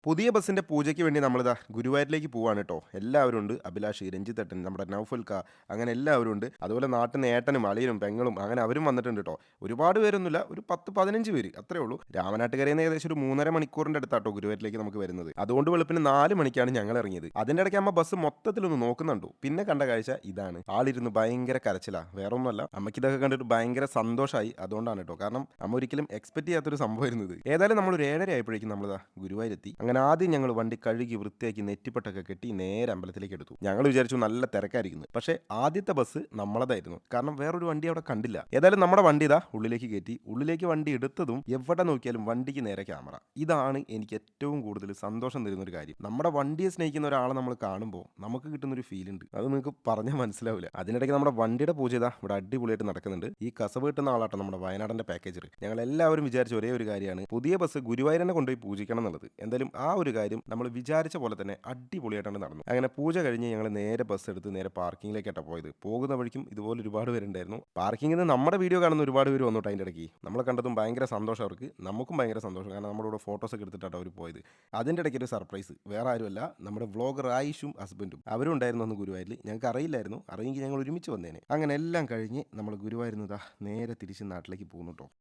പുതിയ ബസ്സിന്റെ പൂജയ്ക്ക് വേണ്ടി നമ്മളിതാ ഗുരുവായൂരിലേക്ക് പോവാണ് കേട്ടോ. എല്ലാവരും ഉണ്ട്. അഭിലാഷ്, രഞ്ജിത്തേട്ടൻ, നമ്മുടെ നൗഫൽക്ക, അങ്ങനെ എല്ലാവരും ഉണ്ട്. അതുപോലെ നാട്ടിൽ നിന്ന് ഏട്ടനും അളിയനും പെങ്ങളും അങ്ങനെ അവരും വന്നിട്ടുണ്ട് കേട്ടോ. ഒരുപാട് പേരൊന്നുമില്ല, ഒരു 10 15 പേര് അത്രേ ഉള്ളൂ. രാമനാട്ടുകരയിൽ നിന്ന് ഏകദേശം ഒരു 3.5 മണിക്കൂറിന്റെ അടുത്താട്ടോ ഗുരുവായൂരിലേക്ക് നമുക്ക് വരുന്നത്. അതുകൊണ്ട് വെളുപ്പിന് 4 മണിക്കാണ് ഞങ്ങൾ ഇറങ്ങിയത്. അതിന്റെ ഇടയ്ക്ക് അമ്മ ബസ് മൊത്തത്തിലൊന്ന് നോക്കുന്നുണ്ടോ. പിന്നെ കണ്ട കാഴ്ച ഇതാണ്. ആളിരുന്ന് ഭയങ്കര കരച്ചിലാ. വേറെ ഒന്നുമല്ല, അമ്മയ്ക്ക് ഇതൊക്കെ കണ്ടിട്ട് ഭയങ്കര സന്തോഷമായി. അതുകൊണ്ടാണ് കേട്ടോ. കാരണം അമ്മ ഒരിക്കലും എക്സ്പെക്ട് ചെയ്യാത്തൊരു സംഭവമായിരുന്നു ഇത്. ഏതായാലും നമ്മൾ ഒരു 7:30 ആയപ്പോഴേക്കും നമ്മൾ ഗുരുവായൂരെത്തി. അങ്ങനെ ആദ്യം ഞങ്ങൾ വണ്ടി കഴുകി വൃത്തിയാക്കി നെറ്റിപ്പട്ടൊക്കെ കെട്ടി നേരെ അമ്പലത്തിലേക്ക് എടുത്തു. ഞങ്ങൾ വിചാരിച്ചു നല്ല തിരക്കായിരിക്കുന്നു. പക്ഷേ ആദ്യത്തെ ബസ് നമ്മളതായിരുന്നു. കാരണം വേറൊരു വണ്ടി അവിടെ കണ്ടില്ല. ഏതായാലും നമ്മുടെ വണ്ടി ഇതാ ഉള്ളിലേക്ക് കയറ്റി. ഉള്ളിലേക്ക് വണ്ടി എടുത്തതും എവിടെ നോക്കിയാലും വണ്ടിക്ക് നേരെ ക്യാമറ. ഇതാണ് എനിക്ക് ഏറ്റവും കൂടുതൽ സന്തോഷം തരുന്ന ഒരു കാര്യം. നമ്മുടെ വണ്ടിയെ സ്നേഹിക്കുന്ന ഒരാളെ നമ്മൾ കാണുമ്പോൾ നമുക്ക് കിട്ടുന്ന ഒരു ഫീൽ ഉണ്ട്. അത് നിങ്ങൾക്ക് പറഞ്ഞാൽ മനസ്സിലാവില്ല. അതിനിടയ്ക്ക് നമ്മുടെ വണ്ടിയുടെ പൂജ ഇതാ ഇവിടെ അടിപൊളിയായിട്ട് നടക്കുന്നുണ്ട്. ഈ കസവ് കിട്ടുന്ന ആളാട്ടോ നമ്മുടെ വയനാടിന്റെ പാക്കേജർ. ഞങ്ങൾ എല്ലാവരും വിചാരിച്ച ഒരേ ഒരു കാര്യമാണ്, പുതിയ ബസ് ഗുരുവായൂരിനെ കൊണ്ടുപോയി പൂജിക്കണം എന്നുള്ളത്. എന്തായാലും ആ ഒരു കാര്യം നമ്മൾ വിചാരിച്ച പോലെ തന്നെ അടിപൊളിയായിട്ടാണ് നടന്നു. അങ്ങനെ പൂജ കഴിഞ്ഞ് ഞങ്ങൾ നേരെ ബസ് എടുത്ത് നേരെ പാർക്കിങ്ങിലേക്കാണ് പോയത്. പോകുന്ന വഴിക്കും ഇതുപോലെ ഒരുപാട് പേരുണ്ടായിരുന്നു. പാർക്കിങ്ങിൽ നിന്ന് നമ്മുടെ വീഡിയോ കാണുന്ന ഒരുപാട് പേര് വന്നു അതിൻ്റെ ഇടയ്ക്ക്. നമ്മളെ കണ്ടതും ഭയങ്കര സന്തോഷം അവർക്ക്. നമുക്കും ഭയങ്കര സന്തോഷം. കാരണം നമ്മുടെ കൂടെ ഫോട്ടോസ് ഒക്കെ എടുത്തിട്ടാണ് അവർ പോയത്. അതിൻ്റെ ഇടയ്ക്ക് ഒരു സർപ്രൈസ്. വേറെ ആരുമല്ല, നമ്മുടെ വ്ളോഗർ ആയിഷും ഹസ്ബൻഡും അവരും ഉണ്ടായിരുന്നു അന്ന് ഗുരുവായൂരിൽ. ഞങ്ങൾക്ക് അറിയില്ലായിരുന്നു. അറിയെങ്കിൽ ഞങ്ങൾ ഒരുമിച്ച് വന്നേനെ. അങ്ങനെ എല്ലാം കഴിഞ്ഞ് നമ്മൾ ഗുരുവായൂരിൽ നിന്ന് നേരെ തിരിച്ച് നാട്ടിലേക്ക് പോകുന്നു കേട്ടോ.